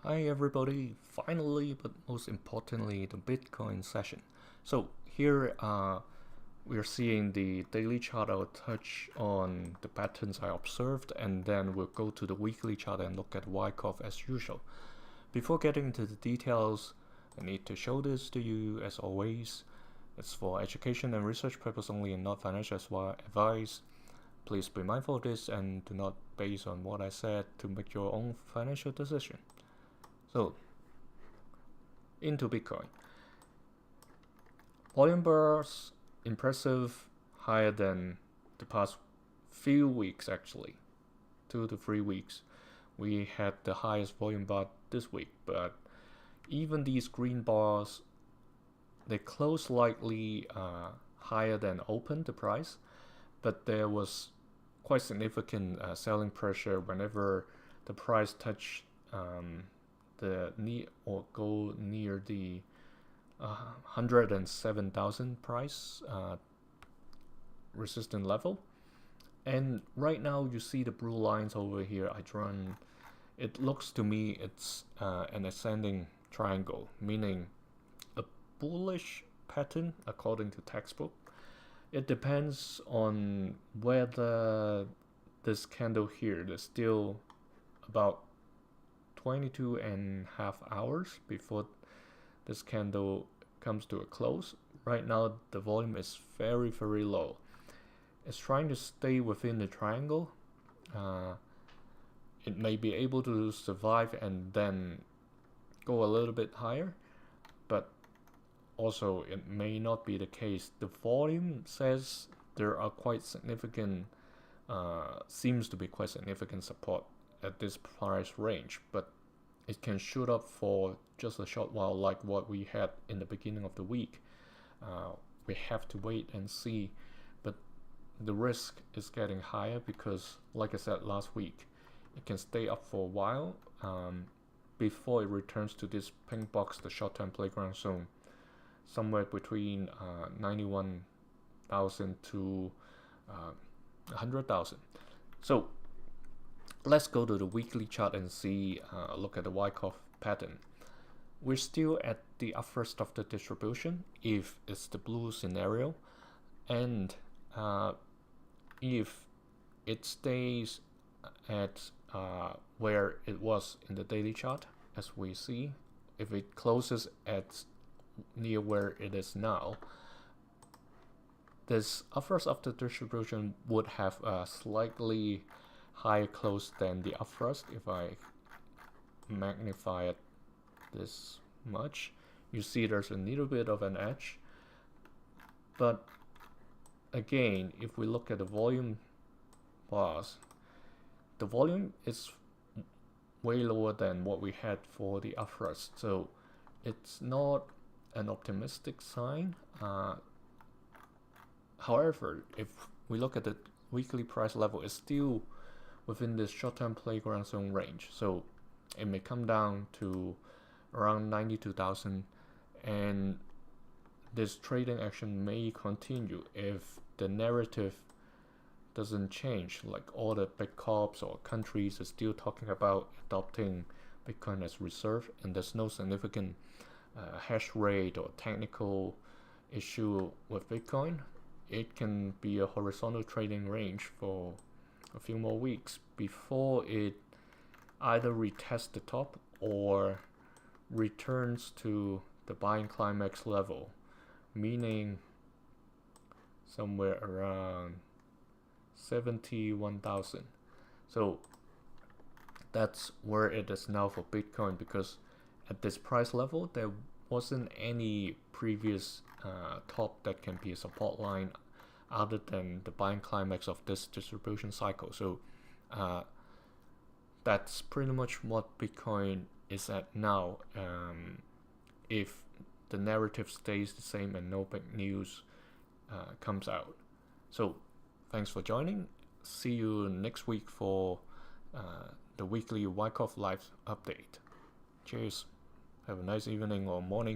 Hi everybody, finally, but most importantly, the Bitcoin session. So here we're seeing the daily chart. I'll touch on the patterns I observed, and then we'll go to the weekly chart and look at Wyckoff as usual. Before getting into the details, I need to show this to you as always. It's for education and research purpose only and not financial advice. Please be mindful of this and do not base on what I said to make your own financial decision. So, into Bitcoin. Volume bars, impressive, higher than the past few weeks actually. 2 to 3 weeks. We had the highest volume bar this week, but even these green bars, they close slightly higher than open, the price, but there was quite significant selling pressure whenever the price touched the go near the 107,000 price resistant level. And right now you see the blue lines over here. It looks to me it's an ascending triangle, meaning a bullish pattern according to textbook. It depends on whether this candle here is still about 22.5 hours before this candle comes to a close. Right now the volume is very low. It's trying to stay within the triangle. It may be able to survive and then go a little bit higher, but also it may not be the case. The volume says there are quite significant seems to be quite significant support at this price range, but it can shoot up for just a short while like what we had in the beginning of the week. We have to wait and see, but the risk is getting higher because, like I said last week, it can stay up for a while before it returns to this pink box, the short-term playground zone, somewhere between 91,000 to 100,000. So let's go to the weekly chart and see, look at the Wyckoff pattern. We're still at the upthrust of the distribution if it's the blue scenario, and if it stays at where it was in the daily chart, as we see, if it closes at near where it is now, this upthrust of the distribution would have a slightly higher close than the upthrust. If I magnify it this much, you see there's a little bit of an edge. But again, if we look at the volume bars, the volume is way lower than what we had for the upthrust, so it's not an optimistic sign. However, if we look at the weekly price level, it's still within this short-term playground zone range, so it may come down to around 92,000, and this trading action may continue if the narrative doesn't change, like all the big corps or countries are still talking about adopting Bitcoin as reserve, and there's no significant hash rate or technical issue with Bitcoin. It can be a horizontal trading range for a few more weeks before it either retests the top or returns to the buying climax level, meaning somewhere around 71,000. So that's where it is now for Bitcoin, because at this price level there wasn't any previous top that can be a support line other than the buying climax of this distribution cycle. So that's pretty much what Bitcoin is at now, if the narrative stays the same and no big news comes out. So thanks for joining. See you next week for the weekly Wyckoff Live update. Cheers. Have a nice evening or morning.